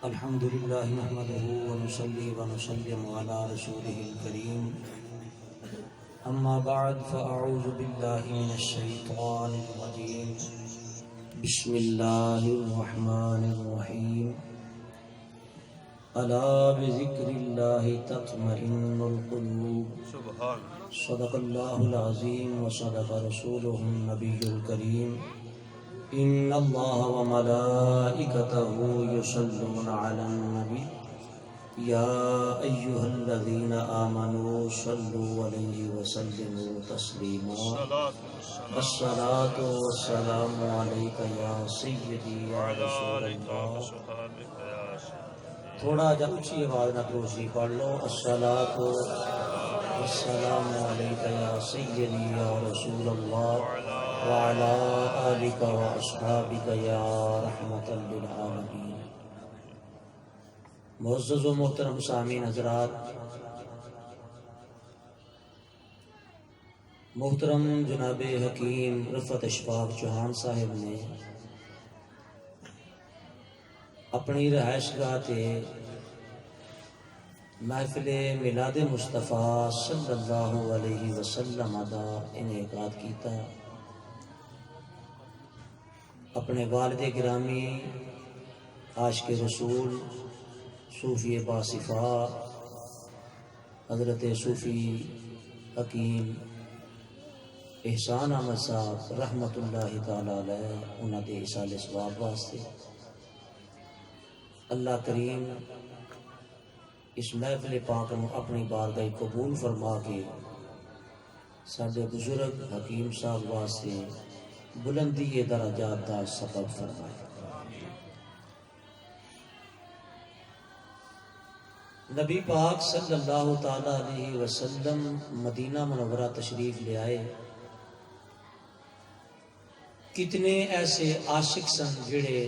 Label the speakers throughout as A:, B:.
A: الحمد لله نحمده ونصلي ونسلم على رسوله الكريم أما بعد فأعوذ بالله من الشيطان الرجيم بسم الله الرحمن الرحيم ألا بذكر الله تطمئن القلوب صدق الله العظيم وصدق رسوله النبي الكريم إن الله وملائكته يصلون على النبي يا أيها الذين آمنوا صلوا عليه وسلموا تسليما الصلاة والسلام عليك يا سيدي يا رسول الله تھوڑا جا اچھی آواز نہ کروشی پڑھ لو الصلاة والسلام عليك يا سيدي يا رسول الله وعلى آلك وأصحابك يا رحمة للعالمين. معزز و محترم سامعین حضرات، محترم جناب حکیم رفعت اشفاق چوہان صاحب نے اپنی رہائش گاہ تے محفل میلاد مصطفیٰ صلی اللہ علیہ وسلم دا انعقاد کیتا. اپنے والد گرامی عاشق رسول صوفی باصفا حضرت صوفی حکیم احسان احمد صاحب رحمت اللہ تعالی علیہ انہاں دے ایصال ثواب واسطے اللہ کریم اس محفل پاک نو اپنی بارگاہ قبول فرما کے ساڈے بزرگ حکیم صاحب واسطے بلندی درجات دا سبب فرمائے. نبی پاک صلی اللہ تعالی علیہ وسلم مدینہ منورہ تشریف لے آئے. کتنے ایسے عاشق سن جڑے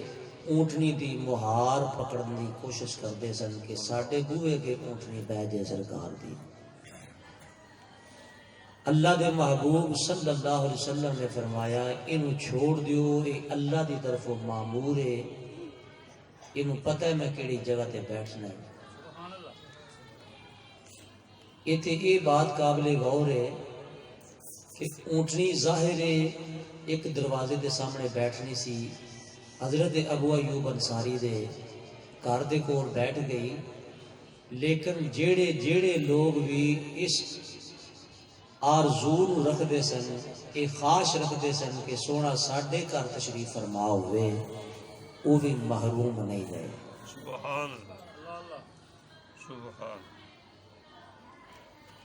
A: اونٹنی دی مہار پکڑن دی کوشش کرتے سن کہ ساڈے بوئے کے اونٹنی بہ جائے سرکار دی. اللہ دے محبوب صلی اللہ علیہ وسلم نے فرمایا انہوں چھوڑ دیو، اے اللہ دی طرف معمور ہے، انہوں پتہ ہے میں کیڑی جگہ تے بیٹھنا ہے. ایتھے یہ بات قابل غور ہے کہ اونٹنی ظاہر ہے ایک دروازے دے سامنے بیٹھنی سی. حضرت ابو ایوب انصاری دے گھر دے کول بیٹھ گئی، لیکن جیڑے لوگ بھی اس آرزو رکھتے سن، یہ خواہش رکھتے سن کہ سونا ساڈے گھر تشریف فرما ہوئے، وہ بھی محروم نہیں رہے.
B: سبحان اللہ سبحان.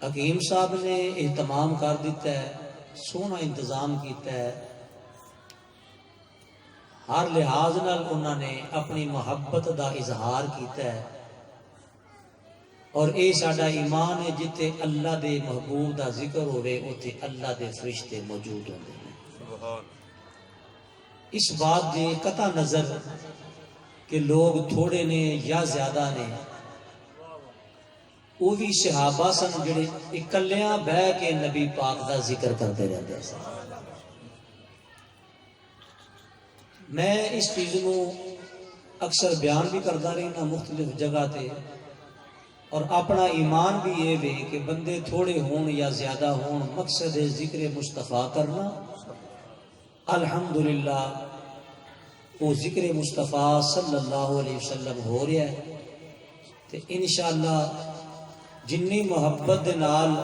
A: حکیم صاحب نے اہتمام کر دیتا ہے، سونا انتظام کیتا ہے، ہر لحاظ نال انہوں نے اپنی محبت دا اظہار کیتا ہے. اور اے ساڈا ایمان ہے جتے اللہ دے محبوب دا ذکر ہوئے اوتھے اللہ دے فرشتے موجود ہوندے ہیں. اس بات دے قطع نظر کہ لوگ تھوڑے نے یا زیادہ نے، وہ بھی صحابہ سن جڑے اکلیاں بہ کے نبی پاک دا ذکر کرتے رہتے ہیں. میں اس چیز کو اکثر بیان بھی کرتا رہنا مختلف جگہ تے، اور اپنا ایمان بھی یہ وے کہ بندے تھوڑے ہون یا زیادہ ہون، مقصد ہے ذکر مصطفیٰ کرنا. الحمدللہ وہ ذکر مصطفیٰ صلی اللہ علیہ وسلم ہو رہا ہے، تو انشاءاللہ جنی محبت دے نال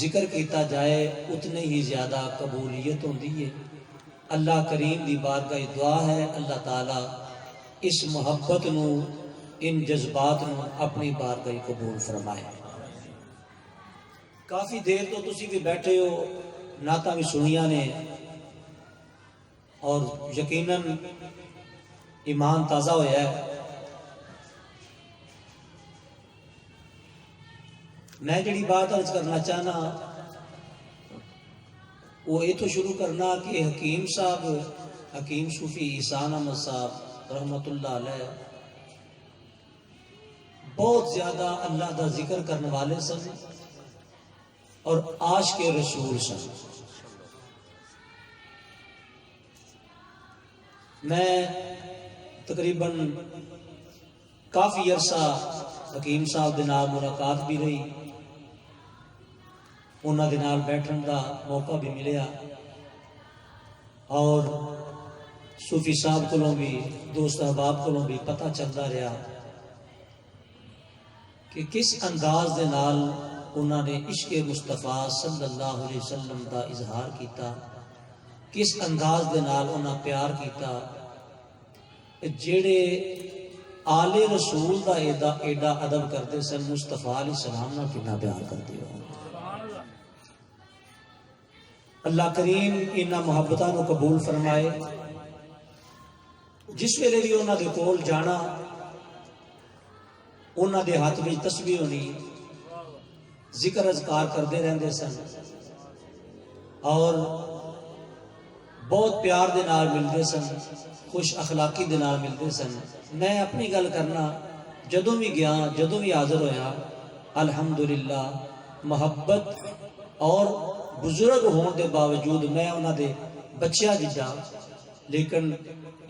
A: ذکر کیتا جائے اتنی ہی زیادہ قبولیت ہوندی ہے. اللہ کریم دی بارگاہ دعا ہے اللہ تعالی اس محبت نو، ان جذبات نو اپنی بارگاہ قبول فرمائے. کافی دیر تو تسی بھی بیٹھے ہو، نعتاں بھی سنیاں نے، اور یقیناً ایمان تازہ ہویا ہے. میں جڑی بات عرض کرنا چاہنا وہ یہ تو شروع کرنا کہ حکیم صاحب، حکیم صوفی احسان احمد صاحب رحمت اللہ علیہ بہت زیادہ اللہ دا ذکر کرنے والے سن اور عاشق رسول سن. میں تقریباً کافی عرصہ حکیم صاحب دے نال ملاقات بھی رہی، انہاں دے نال بیٹھن دا موقع بھی ملیا، اور صوفی صاحب کولوں بھی دوست احباب کولوں بھی پتہ چلتا رہا کہ کس انداز دے نال انہاں نے عشق مصطفیٰ صلی اللہ علیہ وسلم دا اظہار کیتا، کس انداز دے نال انہاں پیار کیتا۔ جڑے آل رسول دا ایڈا ادب کرتے سن، مصطفیٰ علیہ السلام نال کتنا پیار کرتے ہو۔ اللہ کریم انہاں محبتاں نو قبول فرمائے۔ جس ویلے بھی انہاں دے کول جانا، انہاں دے ہاتھ میں تسبیح ہونی، ذکر اذکار کرتے رہندے سن، اور بہت پیار دے نال ملتے سن، خوش اخلاقی دے نال ملتے سن۔ میں اپنی گل کرنا، جدوں بھی گیا، جدوں بھی حاضر ہویا، الحمدللہ محبت اور بزرگ ہون دے باوجود میں انہاں دے بچیاں جا، لیکن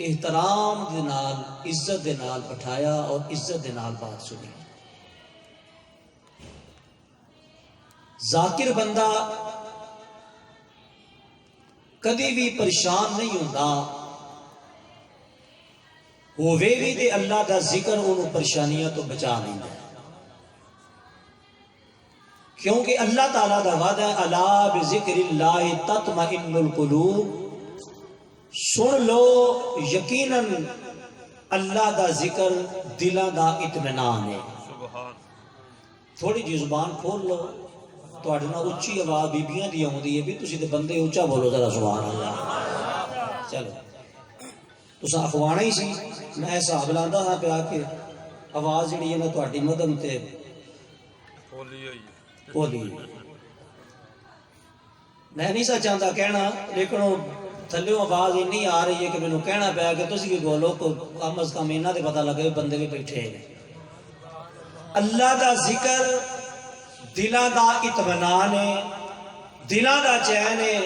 A: احترام دے نال، عزت دے نال بٹھایا اور عزت دے نال بات سنی۔ ذاکر بندہ کدی بھی پریشان نہیں ہوتا، ہووے بھی تے اللہ دا ذکر انہوں پریشانیاں تو بچا نہیں ہے، کیونکہ اللہ تعالیٰ دا وعدہ ہے الا بذکر اللہ تطمئن القلوب۔ سن لو یقیناً اللہ دا ذکر دلاں دا اطمینان ہے۔
B: سبحان
A: تھوڑی جی زبان کھول لو، تواڈے نال اچھی آواز بیبیاں دی آوندی ہے، بھی تسی تے بندے اونچا بولو ذرا سبحان اللہ۔ چلو تساں اخوانا ہی سی، میں حساب لاندا ہاں پیا کہ آواز جڑی ہے نا تواڈی مدم تے
B: بولی ہوئی
A: بولی۔ میں نہیں سا چاہتا کہنا، لیکن وہ تھلیوں آواز اتنی آ رہی ہے کہ مینوں کہنا پیا کہ تسی بھی بولو، کم از کم انہاں تے پتہ لگے بندے بھی بیٹھے ہیں۔ اللہ دا ذکر دلاں دا اطمینان ہے، دلاں دا چین ہے۔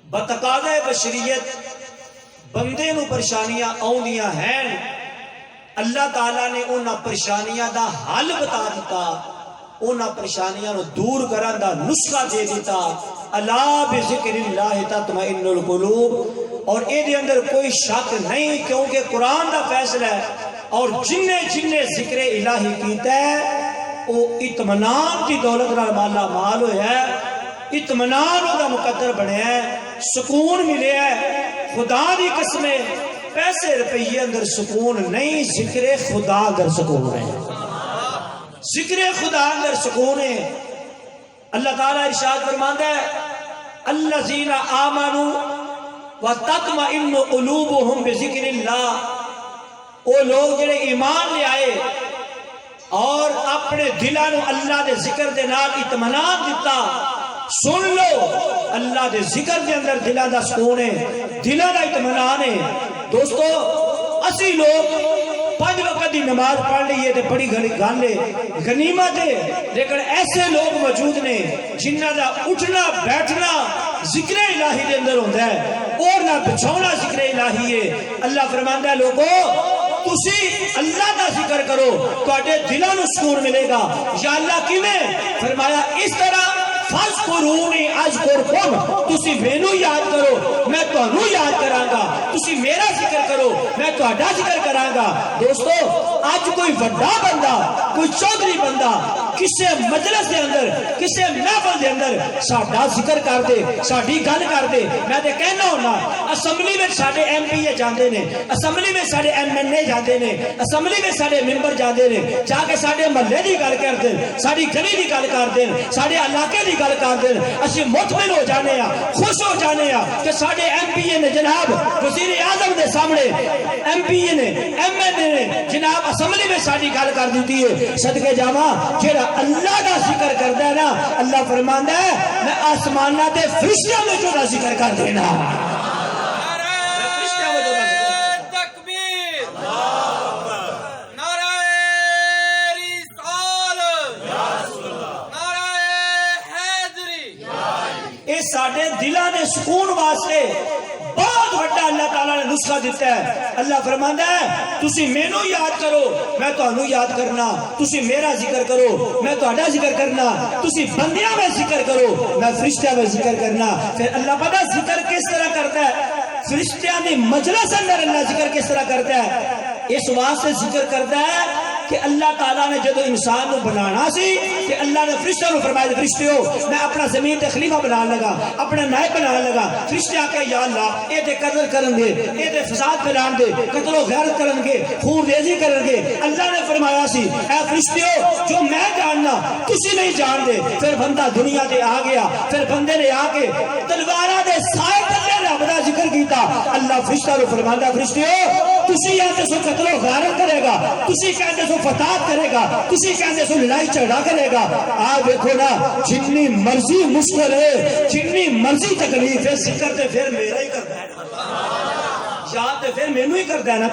A: بتقاضۂ بشریت بندے نو پریشانیاں آؤندیاں ہیں، اللہ تعالیٰ نے انہاں پریشانیاں دا حل بتا دیتا، انہاں پریشانیاں نو دور کرن دا نسخہ دے دیتا۔ الا بذکر اللہ تطمئن القلوب، اور اے دے اندر کوئی شک نہیں، کیونکہ قرآن دا فیصلہ ہے، اور جن ذکر الہی کیتا ہے وہ اطمینان کی دولت نال مالا مال ہویا ہے، اطمینان دا مقدر بنیا ہے، سکون ملیا ہے۔ خدا دی قسم، پیسے روپیے اندر سکون نہیں، ذکر خدا اندر سکون ہے، ذکر خدا اندر سکون ہے۔ اللہ تعالیٰ ارشاد فرماندا ہے الذین آمنوا وتطمئن قلوبهم بذکر اللہ، وہ لوگ جڑے ایمان لے آئے اور اپنے دلاں نو اللہ دے ذکر دے نال اطمینان دیتا۔ سن لو اللہ دے ذکر دے اندر دلاں دا سکون ہے، دلاں دا اطمینان ہے۔ دوستو اسی لوگ 5 وقت دی نماز پڑھ لیے تے بڑی گل ہے، غنیمت ہے، لیکن ایسے لوگ موجود نے جنہاں دا اٹھنا بیٹھنا ذکر الہی دے اندر ہوندا ہے، اور نہ بچھونا ذکر الہی ہے۔ اللہ فرماندا ہے لوگو تسی اللہ دا ذکر کرو، تواڈے دلاں نو سکون ملے گا۔ یا اللہ کیویں؟ فرمایا اس طرح فَاذْكُرُونِي أَذْكُرْكُمْ، تسی مینوں یاد کرو میں تانوں یاد کراں گا، تسی میرا ذکر کرو میں تہاڈا ذکر کراں گا۔ دوستو اج کوئی بڑا بندہ، کوئی چودھری بندہ کسے مجلس دے اندر، کسے محفل دے اندر ساڈا ذکر کر دے، ساڈی گل کر دے، میں تے کہنا ہونا اسمبلی وچ ساڈے ایم پی اے جاندے نے، اسمبلی وچ ساڈے ایم این اے جاندے نے، اسمبلی وچ ساڈے ممبر جاندے نے، جا کے ساڈے محلے دی گل کردے، ساڈی گلی دی گل کردے، ساڈے علاقے دی گل کردے، اسی مطمئن ہو جانے ہاں، خوش ہو جانے ہاں کہ ساڈے ایم پی اے نے جناب وزیر اعظم دے سامنے، ایم پی اے نے، ایم این اے نے جناب اسمبلی میں ساڈی گل کر دیتی ہے۔ صدقے جاواں جڑا اللہ دا ذکر کردا ہے نا، اللہ فرماندا ہے میں آسماناں تے فرشتیاں وچ دا ذکر کر دینا۔ ساڈے دلاں دے سکون واسطے بہت بڑا اللہ تعالیٰ نے
C: نسخہ دیتا ہے. اللہ فرماندا ہے تسی مینوں یاد کرو میں تانوں یاد کرنا, تسی میرا ذکر کرو میں تہاڈا ذکر کرنا, تسی بندیاں میں ذکر کرو میں فرشتیاں میں ذکر کرنا. پھر اللہ پتہ ذکر کس طرح کرتا ہے, فرشتیاں نے مجلس اندر اللہ ذکر کس طرح کرتا ہے, اس واسطے ذکر کرتا ہے کہ اللہ تعالیٰ نے جدو انسان کو بنانا سی کہ اللہ نے فرشتوں کو فرمایا فرشتیو میں اپنا زمین تے خلیفہ بنانے لگا, اپنا نائب بنانے لگا. فرشتے آ کے یا اللہ اے تے قتل کرن گے, اے تے فساد پھیلان گے, قتل و غیرت کرن گے, خون ریزی کرن گے. اللہ نے فرمایا سی اے فرشتیو جو میں جاننا تسی نہیں جان دے. پھر بندہ دنیا تے آ گیا, پھر بندے نے آ کے تلواراں دے سائے تلے رب دا ذکر کیتا. اللہ فرشتہ کو فرماندا فرشتیو تسی آتے سو قتل و غیرت کرے گا, تسی کہندے سو فساد کرے گا, تسی کہندے سو لڑائی جھگڑا کرے گا. آج دیکھو نا جتنی مرضی مشکل ہے, جتنی مرضی تکلیف ہے, ذکر تے پھر میرا ہی کرتا ہے, یاد تے پھر مینوں ہی کرتا ہے نا.